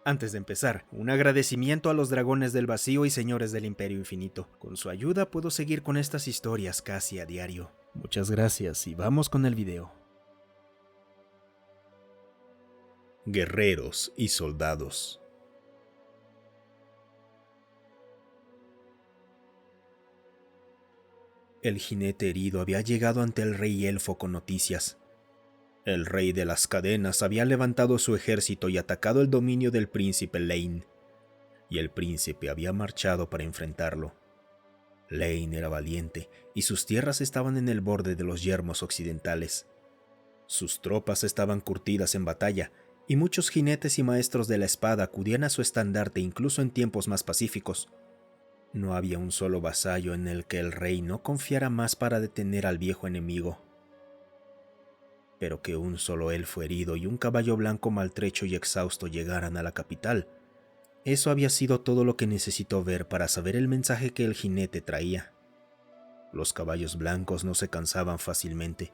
Antes de empezar, un agradecimiento a los dragones del vacío y señores del Imperio Infinito. Con su ayuda puedo seguir con estas historias casi a diario. Muchas gracias y vamos con el video. Guerreros y soldados. El jinete herido había llegado ante el rey elfo con noticias. El rey de las cadenas había levantado su ejército y atacado el dominio del príncipe Lane, y el príncipe había marchado para enfrentarlo. Lane era valiente, y sus tierras estaban en el borde de los yermos occidentales. Sus tropas estaban curtidas en batalla, y muchos jinetes y maestros de la espada acudían a su estandarte incluso en tiempos más pacíficos. No había un solo vasallo en el que el rey no confiara más para detener al viejo enemigo. Pero que un solo elfo herido y un caballo blanco maltrecho y exhausto llegaran a la capital, eso había sido todo lo que necesitó ver para saber el mensaje que el jinete traía. Los caballos blancos no se cansaban fácilmente.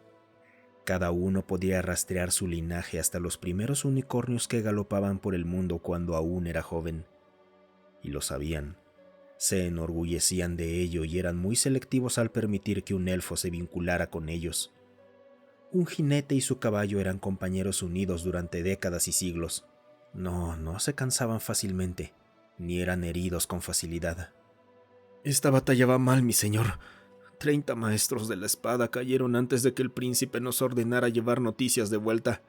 Cada uno podía rastrear su linaje hasta los primeros unicornios que galopaban por el mundo cuando aún era joven. Y lo sabían. Se enorgullecían de ello y eran muy selectivos al permitir que un elfo se vinculara con ellos. Un jinete y su caballo eran compañeros unidos durante décadas y siglos. No se cansaban fácilmente, ni eran heridos con facilidad. Esta batalla va mal, mi señor. 30 maestros de la espada cayeron antes de que el príncipe nos ordenara llevar noticias de vuelta.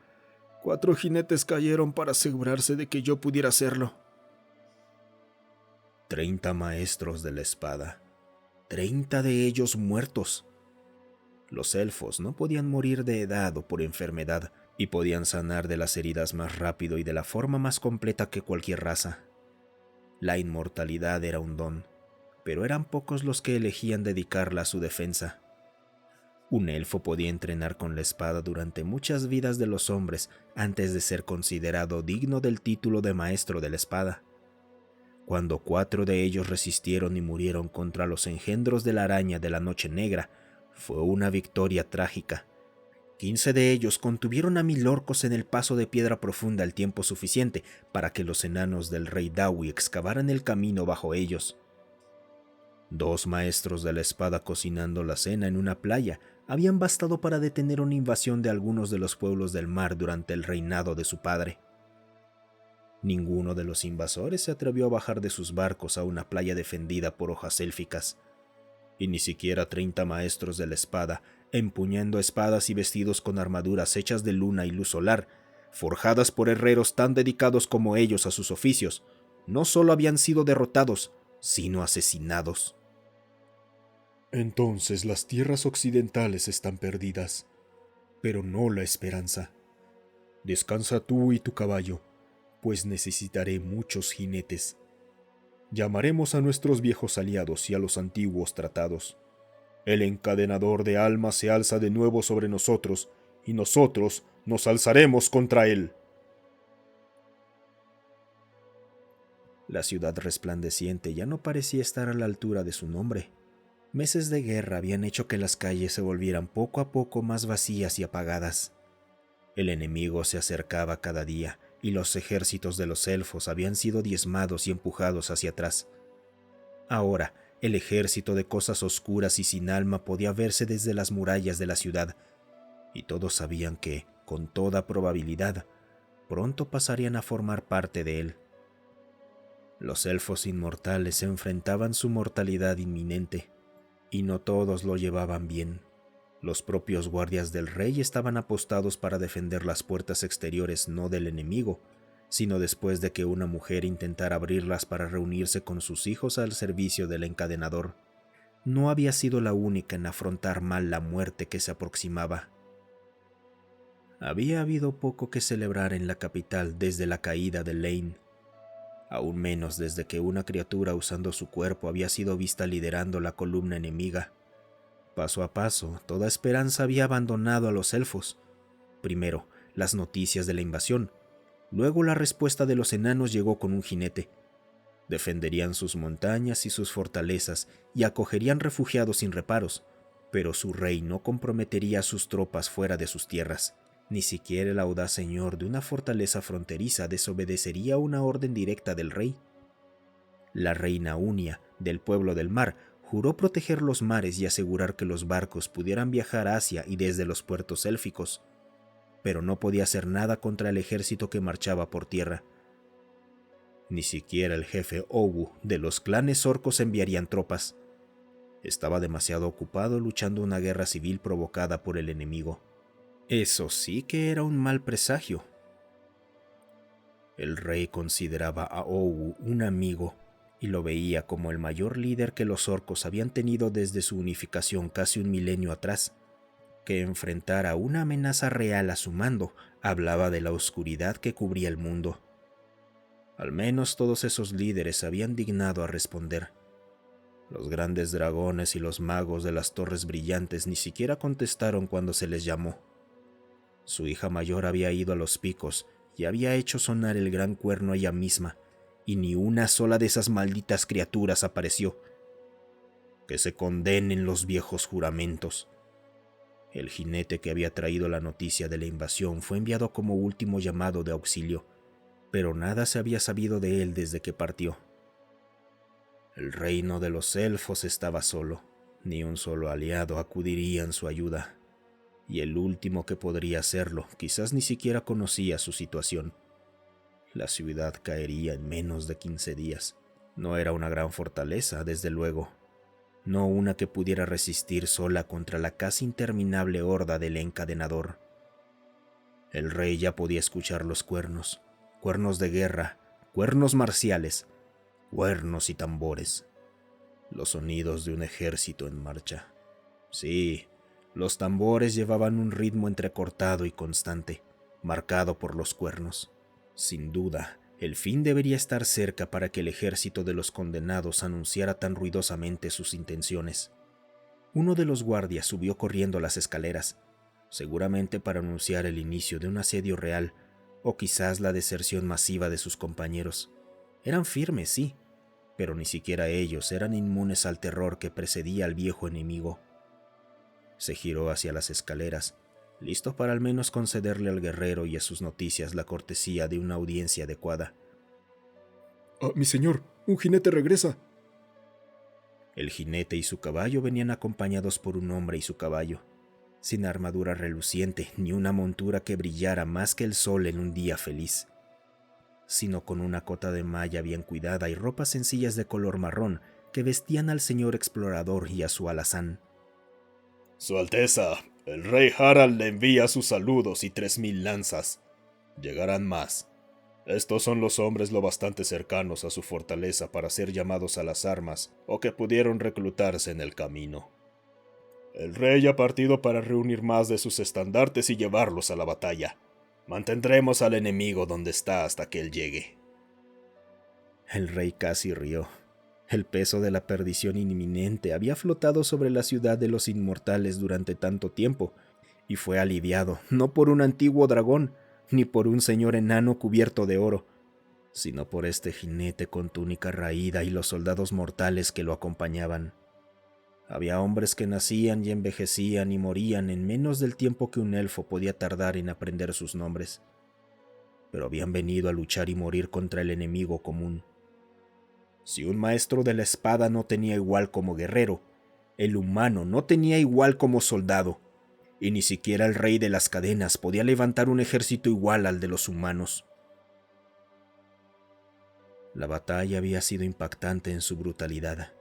4 jinetes cayeron para asegurarse de que yo pudiera hacerlo. 30 maestros de la espada. 30 de ellos muertos. Los elfos no podían morir de edad o por enfermedad, y podían sanar de las heridas más rápido y de la forma más completa que cualquier raza. La inmortalidad era un don, pero eran pocos los que elegían dedicarla a su defensa. Un elfo podía entrenar con la espada durante muchas vidas de los hombres antes de ser considerado digno del título de maestro de la espada. Cuando 4 de ellos resistieron y murieron contra los engendros de la araña de la Noche Negra, fue una victoria trágica. 15 de ellos contuvieron a 1000 orcos en el paso de Piedra Profunda el tiempo suficiente para que los enanos del rey Dawi excavaran el camino bajo ellos. 2 maestros de la espada cocinando la cena en una playa habían bastado para detener una invasión de algunos de los pueblos del mar durante el reinado de su padre. Ninguno de los invasores se atrevió a bajar de sus barcos a una playa defendida por hojas élficas, y ni siquiera 30 maestros de la espada, empuñando espadas y vestidos con armaduras hechas de luna y luz solar, forjadas por herreros tan dedicados como ellos a sus oficios, no solo habían sido derrotados, sino asesinados. Entonces las tierras occidentales están perdidas, pero no la esperanza. Descansa tú y tu caballo, pues necesitaré muchos jinetes. Llamaremos a nuestros viejos aliados y a los antiguos tratados. El encadenador de almas se alza de nuevo sobre nosotros, y nosotros nos alzaremos contra él. La ciudad resplandeciente ya no parecía estar a la altura de su nombre. Meses de guerra habían hecho que las calles se volvieran poco a poco más vacías y apagadas. El enemigo se acercaba cada día, y los ejércitos de los elfos habían sido diezmados y empujados hacia atrás. Ahora, el ejército de cosas oscuras y sin alma podía verse desde las murallas de la ciudad, y todos sabían que, con toda probabilidad, pronto pasarían a formar parte de él. Los elfos inmortales enfrentaban su mortalidad inminente, y no todos lo llevaban bien. Los propios guardias del rey estaban apostados para defender las puertas exteriores no del enemigo, sino después de que una mujer intentara abrirlas para reunirse con sus hijos al servicio del encadenador. No había sido la única en afrontar mal la muerte que se aproximaba. Había habido poco que celebrar en la capital desde la caída de Lane, aún menos desde que una criatura usando su cuerpo había sido vista liderando la columna enemiga. Paso a paso, toda esperanza había abandonado a los elfos. Primero, las noticias de la invasión. Luego la respuesta de los enanos llegó con un jinete. Defenderían sus montañas y sus fortalezas y acogerían refugiados sin reparos, pero su rey no comprometería a sus tropas fuera de sus tierras. Ni siquiera el audaz señor de una fortaleza fronteriza desobedecería una orden directa del rey. La reina Unia, del pueblo del mar, juró proteger los mares y asegurar que los barcos pudieran viajar hacia y desde los puertos élficos, pero no podía hacer nada contra el ejército que marchaba por tierra. Ni siquiera el jefe Ogu de los clanes orcos enviarían tropas. Estaba demasiado ocupado luchando una guerra civil provocada por el enemigo. Eso sí que era un mal presagio. El rey consideraba a Ogu un amigo y lo veía como el mayor líder que los orcos habían tenido desde su unificación casi un milenio atrás. Que enfrentara una amenaza real a su mando hablaba de la oscuridad que cubría el mundo. Al menos todos esos líderes habían dignado a responder. Los grandes dragones y los magos de las torres brillantes ni siquiera contestaron cuando se les llamó. Su hija mayor había ido a los picos y había hecho sonar el gran cuerno ella misma, y ni una sola de esas malditas criaturas apareció. Que se condenen los viejos juramentos. El jinete que había traído la noticia de la invasión fue enviado como último llamado de auxilio, pero nada se había sabido de él desde que partió. El reino de los elfos estaba solo, ni un solo aliado acudiría en su ayuda, y el último que podría hacerlo quizás ni siquiera conocía su situación. La ciudad caería en menos de 15 días. No era una gran fortaleza, desde luego, no una que pudiera resistir sola contra la casi interminable horda del encadenador. El rey ya podía escuchar los cuernos, cuernos de guerra, cuernos marciales, cuernos y tambores, los sonidos de un ejército en marcha. Sí, los tambores llevaban un ritmo entrecortado y constante, marcado por los cuernos. Sin duda, el fin debería estar cerca para que el ejército de los condenados anunciara tan ruidosamente sus intenciones. Uno de los guardias subió corriendo las escaleras, seguramente para anunciar el inicio de un asedio real, o quizás la deserción masiva de sus compañeros. Eran firmes, sí, pero ni siquiera ellos eran inmunes al terror que precedía al viejo enemigo. Se giró hacia las escaleras, listo para al menos concederle al guerrero y a sus noticias la cortesía de una audiencia adecuada. Mi señor, un jinete regresa. El jinete y su caballo venían acompañados por un hombre y su caballo, sin armadura reluciente ni una montura que brillara más que el sol en un día feliz, sino con una cota de malla bien cuidada y ropas sencillas de color marrón que vestían al señor explorador y a su alazán. Su Alteza, el rey Harald le envía sus saludos y 3000 lanzas. Llegarán más. Estos son los hombres lo bastante cercanos a su fortaleza para ser llamados a las armas o que pudieron reclutarse en el camino. El rey ha partido para reunir más de sus estandartes y llevarlos a la batalla. Mantendremos al enemigo donde está hasta que él llegue. El rey casi rió. El peso de la perdición inminente había flotado sobre la ciudad de los inmortales durante tanto tiempo, y fue aliviado no por un antiguo dragón, ni por un señor enano cubierto de oro, sino por este jinete con túnica raída y los soldados mortales que lo acompañaban. Había hombres que nacían y envejecían y morían en menos del tiempo que un elfo podía tardar en aprender sus nombres, pero habían venido a luchar y morir contra el enemigo común. Si un maestro de la espada no tenía igual como guerrero, el humano no tenía igual como soldado, y ni siquiera el rey de las cadenas podía levantar un ejército igual al de los humanos. La batalla había sido impactante en su brutalidad.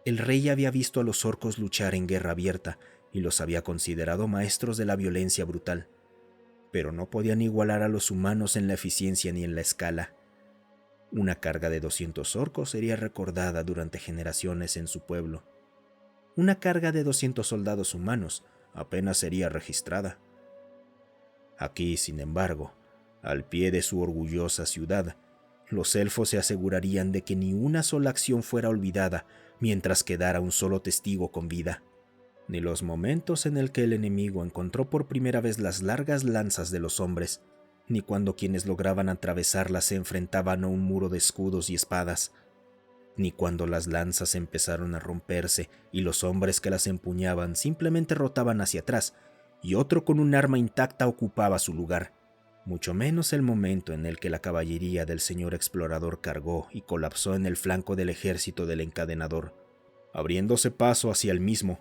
El rey había visto a los orcos luchar en guerra abierta y los había considerado maestros de la violencia brutal, pero no podían igualar a los humanos en la eficiencia ni en la escala. Una carga de 200 orcos sería recordada durante generaciones en su pueblo. Una carga de 200 soldados humanos apenas sería registrada. Aquí, sin embargo, al pie de su orgullosa ciudad, los elfos se asegurarían de que ni una sola acción fuera olvidada mientras quedara un solo testigo con vida, ni los momentos en el que el enemigo encontró por primera vez las largas lanzas de los hombres, ni cuando quienes lograban atravesarlas se enfrentaban a un muro de escudos y espadas, ni cuando las lanzas empezaron a romperse y los hombres que las empuñaban simplemente rotaban hacia atrás y otro con un arma intacta ocupaba su lugar, mucho menos el momento en el que la caballería del señor explorador cargó y colapsó en el flanco del ejército del encadenador, abriéndose paso hacia el mismo.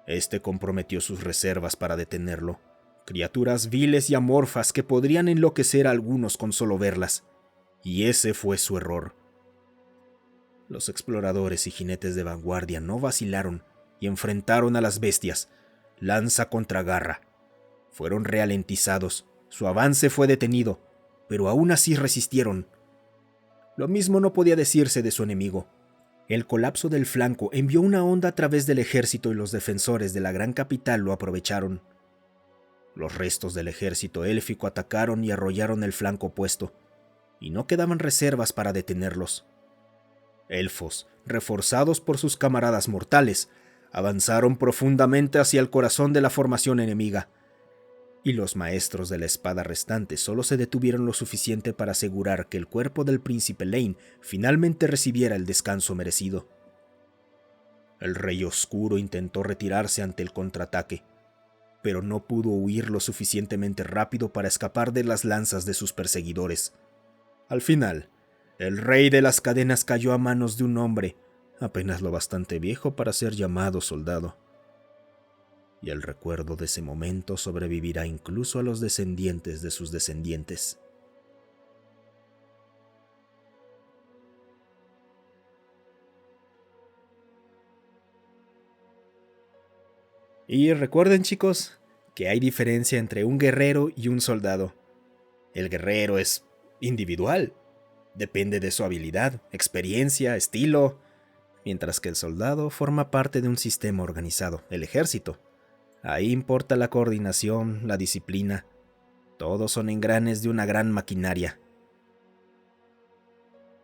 Este comprometió sus reservas para detenerlo, criaturas viles y amorfas que podrían enloquecer a algunos con solo verlas, y ese fue su error. Los exploradores y jinetes de vanguardia no vacilaron y enfrentaron a las bestias, lanza contra garra. Fueron ralentizados, su avance fue detenido, pero aún así resistieron. Lo mismo no podía decirse de su enemigo. El colapso del flanco envió una onda a través del ejército y los defensores de la gran capital lo aprovecharon. Los restos del ejército élfico atacaron y arrollaron el flanco opuesto, y no quedaban reservas para detenerlos. Elfos, reforzados por sus camaradas mortales, avanzaron profundamente hacia el corazón de la formación enemiga, y los maestros de la espada restantes solo se detuvieron lo suficiente para asegurar que el cuerpo del príncipe Lane finalmente recibiera el descanso merecido. El Rey Oscuro intentó retirarse ante el contraataque, pero no pudo huir lo suficientemente rápido para escapar de las lanzas de sus perseguidores. Al final, el Rey de las Cadenas cayó a manos de un hombre, apenas lo bastante viejo para ser llamado soldado. Y el recuerdo de ese momento sobrevivirá incluso a los descendientes de sus descendientes. Y recuerden, chicos, que hay diferencia entre un guerrero y un soldado. El guerrero es individual, depende de su habilidad, experiencia, estilo, mientras que el soldado forma parte de un sistema organizado, el ejército. Ahí importa la coordinación, la disciplina. Todos son engranes de una gran maquinaria.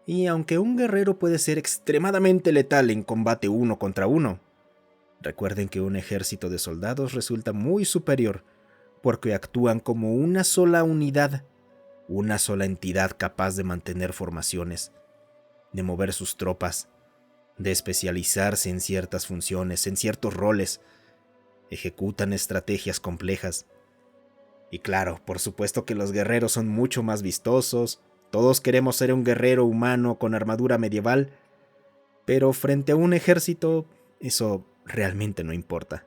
Y aunque un guerrero puede ser extremadamente letal en combate uno contra uno, recuerden que un ejército de soldados resulta muy superior porque actúan como una sola unidad, una sola entidad capaz de mantener formaciones, de mover sus tropas, de especializarse en ciertas funciones, en ciertos roles. Ejecutan estrategias complejas. Y claro, por supuesto que los guerreros son mucho más vistosos. Todos queremos ser un guerrero humano con armadura medieval, pero frente a un ejército, eso realmente no importa.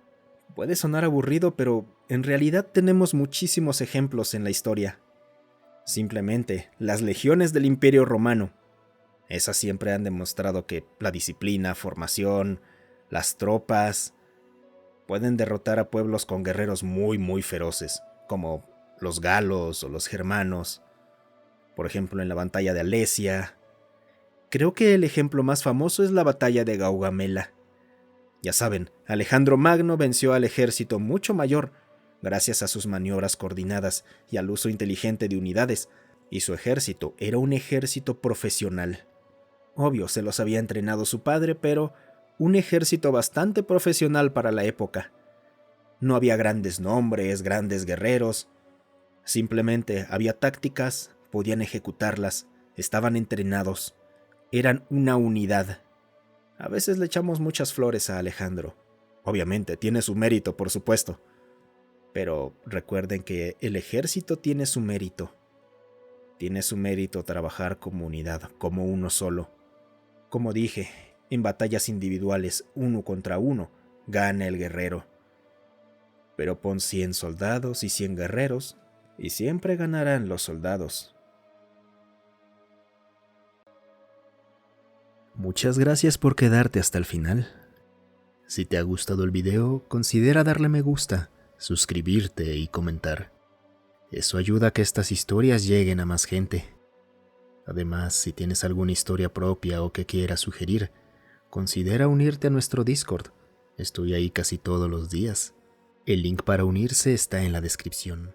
Puede sonar aburrido, pero en realidad tenemos muchísimos ejemplos en la historia. Simplemente, las legiones del Imperio Romano. Esas siempre han demostrado que la disciplina, formación, las tropas pueden derrotar a pueblos con guerreros muy feroces, como los galos o los germanos. Por ejemplo, en la batalla de Alesia. Creo que el ejemplo más famoso es la batalla de Gaugamela. Ya saben, Alejandro Magno venció al ejército mucho mayor gracias a sus maniobras coordinadas y al uso inteligente de unidades, y su ejército era un ejército profesional. Obvio, se los había entrenado su padre, pero un ejército bastante profesional para la época. No había grandes nombres, grandes guerreros. Simplemente había tácticas, podían ejecutarlas, estaban entrenados. Eran una unidad. A veces le echamos muchas flores a Alejandro. Obviamente, tiene su mérito, por supuesto. Pero recuerden que el ejército tiene su mérito. Tiene su mérito trabajar como unidad, como uno solo. Como dije, en batallas individuales, uno contra uno, gana el guerrero. Pero pon 100 soldados y 100 guerreros, y siempre ganarán los soldados. Muchas gracias por quedarte hasta el final. Si te ha gustado el video, considera darle me gusta, suscribirte y comentar. Eso ayuda a que estas historias lleguen a más gente. Además, si tienes alguna historia propia o que quieras sugerir, considera unirte a nuestro Discord. Estoy ahí casi todos los días. El link para unirse está en la descripción.